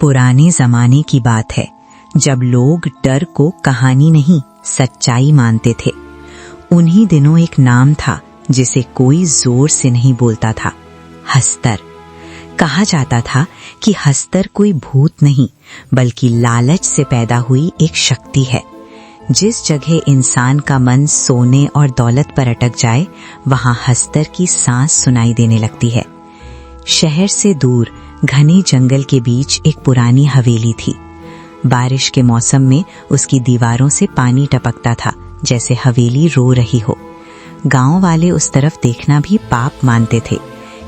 पुराने जमाने की बात है, जब लोग डर को कहानी नहीं सच्चाई मानते थे। उन्हीं दिनों एक नाम था जिसे कोई जोर से नहीं बोलता था, हस्तर। कहा जाता था कि हस्तर कोई भूत नहीं बल्कि लालच से पैदा हुई एक शक्ति है। जिस जगह इंसान का मन सोने और दौलत पर अटक जाए, वहां हस्तर की सांस सुनाई देने लगती है। शहर से दूर घने जंगल के बीच एक पुरानी हवेली थी। बारिश के मौसम में उसकी दीवारों से पानी टपकता था, जैसे हवेली रो रही हो। गांव वाले उस तरफ देखना भी पाप मानते थे।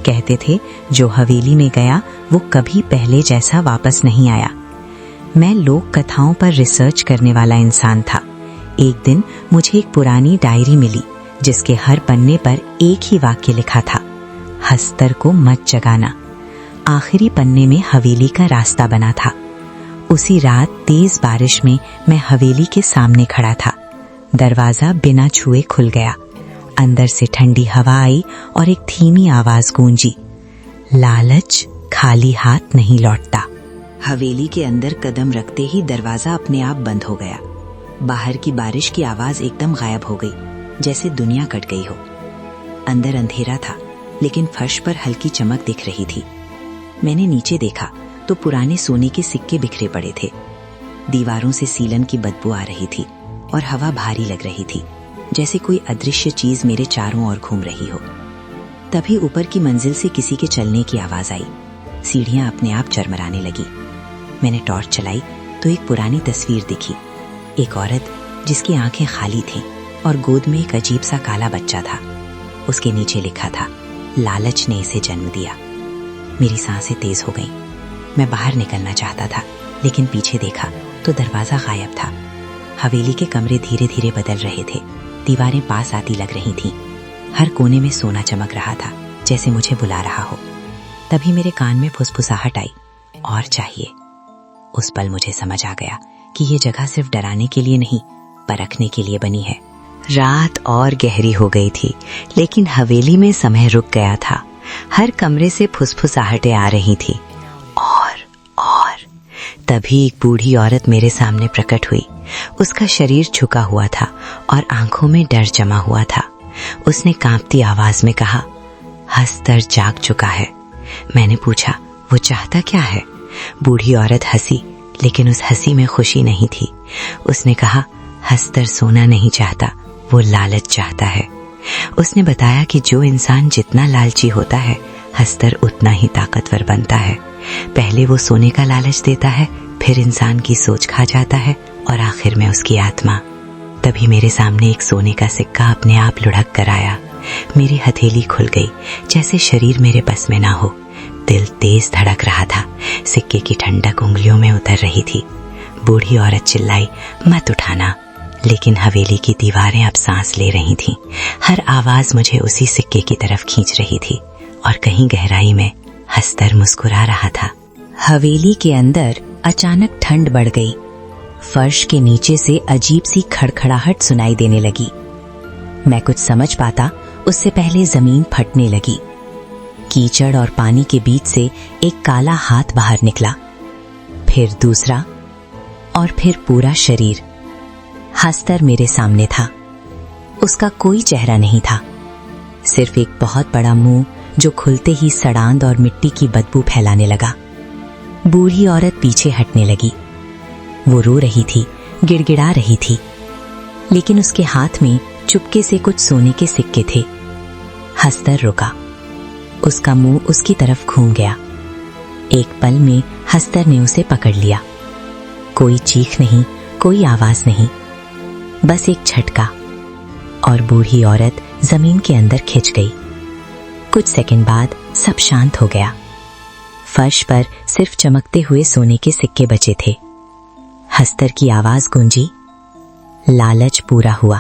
कहते थे जो हवेली में गया वो कभी पहले जैसा वापस नहीं आया। मैं लोक कथाओं पर रिसर्च करने वाला इंसान था। एक दिन मुझे एक पुरानी डायरी मिली जिसके हर पन्ने पर एक ही वाक्य लिखा था, हस्तर को मत जगाना। आखिरी पन्ने में हवेली का रास्ता बना था। उसी रात तेज बारिश में मैं हवेली के सामने खड़ा था। दरवाजा बिना छुए खुल गया। अंदर से ठंडी हवा आई और एक धीमी आवाज गूंजी, लालच खाली हाथ नहीं लौटता। हवेली के अंदर कदम रखते ही दरवाजा अपने आप बंद हो गया। बाहर की बारिश की आवाज एकदम गायब हो गई, जैसे दुनिया कट गई हो। अंदर अंधेरा था, लेकिन फर्श पर हल्की चमक दिख रही थी। मैंने नीचे देखा तो पुराने सोने के सिक्के बिखरे पड़े थे। दीवारों से सीलन की बदबू आ रही थी और हवा भारी लग रही थी, जैसे कोई अदृश्य चीज मेरे चारों ओर घूम रही हो। तभी ऊपर की मंजिल से किसी के चलने की आवाज आई। सीढ़ियां अपने आप चरमराने लगी। मैंने टॉर्च चलाई तो एक पुरानी तस्वीर दिखी। एक औरत जिसकी आंखें खाली थीं और गोद में एक अजीब सा काला बच्चा था। उसके नीचे लिखा था, लालच ने इसे जन्म दिया। मेरी सांसें तेज हो गईं। मैं बाहर निकलना चाहता था, लेकिन पीछे देखा तो दरवाजा गायब था। हवेली के कमरे धीरे धीरे बदल रहे थे। दीवारें पास आती लग रही थीं। हर कोने में सोना चमक रहा था, जैसे मुझे बुला रहा हो। तभी मेरे कान में फुसफुसाहट आई, और चाहिए। उस पल मुझे समझ आ गया कि ये जगह सिर्फ डराने के लिए नहीं, परखने के लिए बनी है। रात और गहरी हो गई थी, लेकिन हवेली में समय रुक गया था। हर कमरे से फुसफुसाहटें आ रही थी। और तभी एक बूढ़ी औरत मेरे सामने प्रकट हुई। उसका शरीर झुका हुआ था और आंखों में डर जमा हुआ था। उसने कांपती आवाज में कहा, हस्तर जाग चुका है। मैंने पूछा, वो चाहता क्या है? बूढ़ी औरत हंसी, लेकिन उस हंसी में खुशी नहीं थी। उसने कहा, हस्तर सोना नहीं चाहता, वो लालच चाहता है। उसने बताया कि जो इंसान जितना लालची होता है, हस्तर उतना ही ताकतवर बनता है। पहले वो सोने का लालच देता है, फिर इंसान की सोच खा जाता है और आखिर में उसकी आत्मा। तभी मेरे सामने एक सोने का सिक्का अपने आप लुढ़क कर आया। मेरी हथेली खुल गई, जैसे शरीर मेरे बस में ना हो। दिल तेज धड़क रहा था। सिक्के की ठंडक उंगलियों में उतर रही थी। बूढ़ी औरत चिल्लाई, मत उठाना। लेकिन हवेली की दीवारें अब सांस ले रही थीं। हर आवाज मुझे उसी सिक्के की तरफ खींच रही थी और कहीं गहराई में हस्तर मुस्कुरा रहा था। हवेली के अंदर अचानक ठंड बढ़ गई। फर्श के नीचे से अजीब सी खड़खड़ाहट सुनाई देने लगी। मैं कुछ समझ पाता उससे पहले जमीन फटने लगी। कीचड़ और पानी के बीच से एक काला हाथ बाहर निकला, फिर दूसरा और फिर पूरा शरीर। हस्तर मेरे सामने था। उसका कोई चेहरा नहीं था, सिर्फ एक बहुत बड़ा मुंह जो खुलते ही सड़ांध और मिट्टी की बदबू फैलाने लगा। बूढ़ी औरत पीछे हटने लगी। वो रो रही थी, गिड़गिड़ा रही थी, लेकिन उसके हाथ में चुपके से कुछ सोने के सिक्के थे। हस्तर रुका। उसका मुंह उसकी तरफ घूम गया। एक पल में हस्तर ने उसे पकड़ लिया। कोई चीख नहीं, कोई आवाज नहीं, बस एक झटका, और बूढ़ी औरत जमीन के अंदर खिंच गई। कुछ सेकंड बाद सब शांत हो गया। फर्श पर सिर्फ चमकते हुए सोने के सिक्के बचे थे। हस्तर की आवाज गूंजी, लालच पूरा हुआ।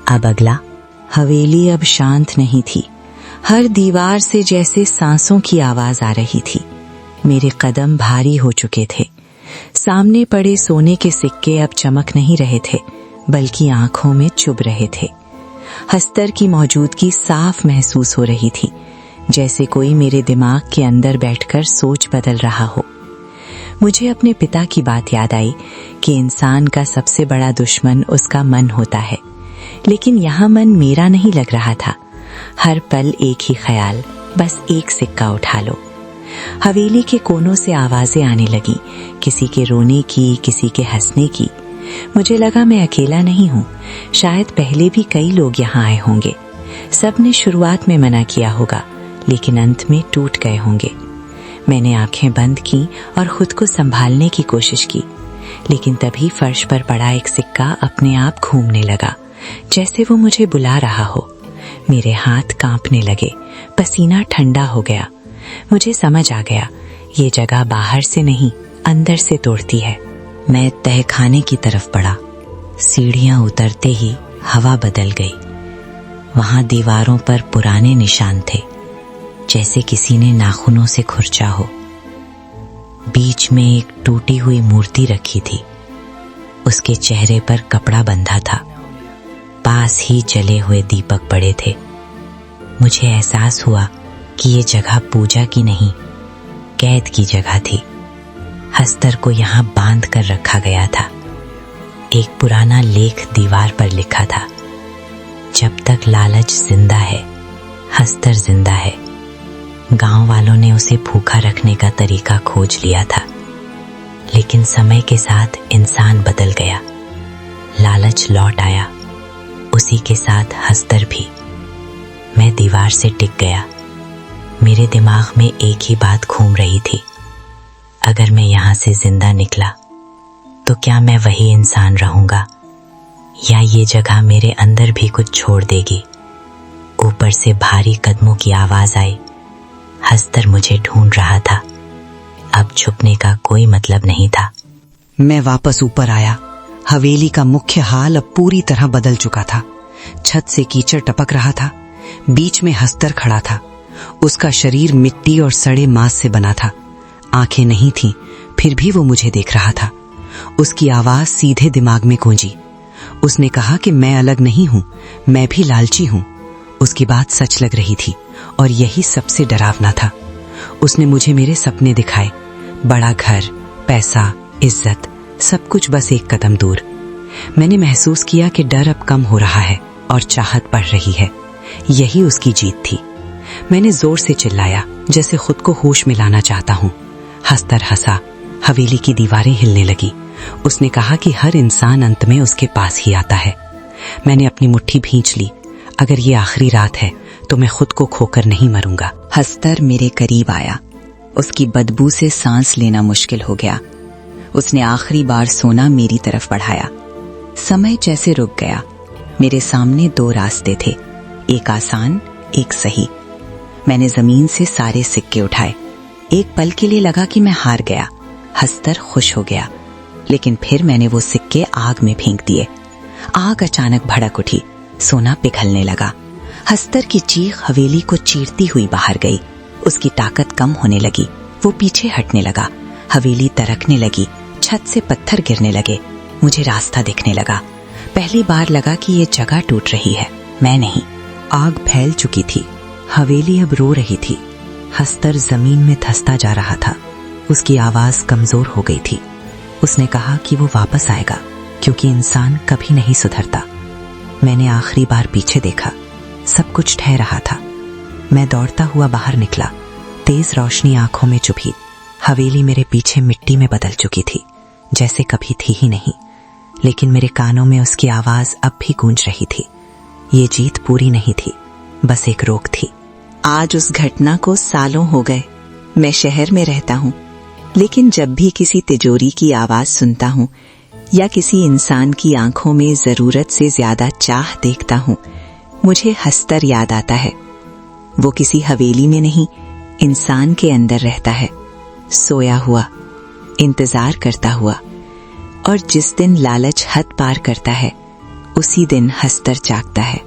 अब अगला। हवेली अब शांत नहीं थी। हर दीवार से जैसे सांसों की आवाज आ रही थी। मेरे कदम भारी हो चुके थे। सामने पड़े सोने के सिक्के अब चमक नहीं रहे थे, बल्कि आंखों में चुभ रहे थे। हस्तर की मौजूदगी साफ महसूस हो रही थी, जैसे कोई मेरे दिमाग के अंदर बैठकर सोच बदल रहा हो। मुझे अपने पिता की बात याद आई कि इंसान का सबसे बड़ा दुश्मन उसका मन होता है, लेकिन यहाँ मन मेरा नहीं लग रहा था। हर पल एक ही ख्याल, बस एक सिक्का उठा लो। हवेली के कोनों से आवाजें आने लगी, किसी के रोने की, किसी के हंसने की। मुझे लगा मैं अकेला नहीं हूँ, शायद पहले भी कई लोग यहाँ आए होंगे। सबने शुरुआत में मना किया होगा, लेकिन अंत में टूट गए होंगे। मैंने आंखें बंद की और खुद को संभालने की कोशिश की, लेकिन तभी फर्श पर पड़ा एक सिक्का अपने आप घूमने लगा, जैसे वो मुझे बुला रहा हो। मेरे हाथ कांपने लगे, पसीना ठंडा हो गया। मुझे समझ आ गया, ये जगह बाहर से नहीं, अंदर से तोड़ती है। मैं तहखाने की तरफ बढ़ा। सीढ़ियां उतरते ही हवा बदल गई। वहां दीवारों पर पुराने निशान थे, जैसे किसी ने नाखूनों से खुरचा हो। बीच में एक टूटी हुई मूर्ति रखी थी, उसके चेहरे पर कपड़ा बंधा था। पास ही जले हुए दीपक पड़े थे। मुझे एहसास हुआ कि ये जगह पूजा की नहीं, कैद की जगह थी। हस्तर को यहाँ बांध कर रखा गया था। एक पुराना लेख दीवार पर लिखा था, जब तक लालच जिंदा है, हस्तर जिंदा है। गांव वालों ने उसे भूखा रखने का तरीका खोज लिया था, लेकिन समय के साथ इंसान बदल गया। लालच लौट आया, उसी के साथ हस्तर भी। मैं दीवार से टिक गया। मेरे दिमाग में एक ही बात घूम रही थी, अगर मैं यहाँ से जिंदा निकला तो क्या मैं वही इंसान रहूंगा, या ये जगह मेरे अंदर भी कुछ छोड़ देगी। ऊपर से भारी कदमों की आवाज आई। हस्तर मुझे ढूंढ रहा था। अब छुपने का कोई मतलब नहीं था। मैं वापस ऊपर आया। हवेली का मुख्य हाल अब पूरी तरह बदल चुका था। छत से कीचड़ टपक रहा था। बीच में हस्तर खड़ा था। उसका शरीर मिट्टी और सड़े मांस से बना था। आंखें नहीं थीं, फिर भी वो मुझे देख रहा था। उसकी आवाज सीधे दिमाग में गूंजी। उसने कहा कि मैं अलग नहीं हूं, मैं भी लालची हूं। उसकी बात सच लग रही थी, और यही सबसे डरावना था। उसने मुझे मेरे सपने दिखाए, बड़ा घर, पैसा, इज्जत, सब कुछ बस एक कदम दूर। मैंने महसूस किया कि डर अब कम हो रहा है और चाहत बढ़ रही है। यही उसकी जीत थी। मैंने जोर से चिल्लाया, जैसे खुद को होश में लाना चाहता हूं। हस्तर हंसा। हवेली की दीवारें हिलने लगी। उसने कहा कि हर इंसान अंत में उसके पास ही आता है। मैंने अपनी मुट्ठी भींच ली। अगर ये आखिरी रात है तो मैं खुद को खोकर नहीं मरूंगा। हस्तर मेरे करीब आया। उसकी बदबू से सांस लेना मुश्किल हो गया। उसने आखिरी बार सोना मेरी तरफ बढ़ाया। समय जैसे रुक गया। मेरे सामने दो रास्ते थे, एक आसान, एक सही। मैंने जमीन से सारे सिक्के उठाए। एक पल के लिए लगा कि मैं हार गया। हस्तर खुश हो गया, लेकिन फिर मैंने वो सिक्के आग में फेंक दिए। आग अचानक भड़क उठी। सोना पिघलने लगा। हस्तर की चीख हवेली को चीरती हुई बाहर गई। उसकी ताकत कम होने लगी। वो पीछे हटने लगा। हवेली तरकने लगी। छत से पत्थर गिरने लगे। मुझे रास्ता दिखने लगा। पहली बार लगा कि ये जगह टूट रही है, मैं नहीं। आग फैल चुकी थी। हवेली अब रो रही थी। हस्तर जमीन में धंसता जा रहा था। उसकी आवाज कमजोर हो गई थी। उसने कहा कि वो वापस आएगा, क्योंकि इंसान कभी नहीं सुधरता। मैंने आखिरी बार पीछे देखा। सब कुछ ठहर रहा था। मैं दौड़ता हुआ बाहर निकला। तेज रोशनी आंखों में चुभी। हवेली मेरे पीछे मिट्टी में बदल चुकी थी, जैसे कभी थी ही नहीं। लेकिन मेरे कानों में उसकी आवाज अब भी गूंज रही थी। ये जीत पूरी नहीं थी, बस एक रोक थी। आज उस घटना को सालों हो गए। मैं शहर में रहता हूँ, लेकिन जब भी किसी तिजोरी की आवाज सुनता हूँ या किसी इंसान की आंखों में जरूरत से ज्यादा चाह देखता हूँ, मुझे हस्तर याद आता है। वो किसी हवेली में नहीं, इंसान के अंदर रहता है, सोया हुआ, इंतजार करता हुआ। और जिस दिन लालच हद पार करता है, उसी दिन हस्तर जागता है।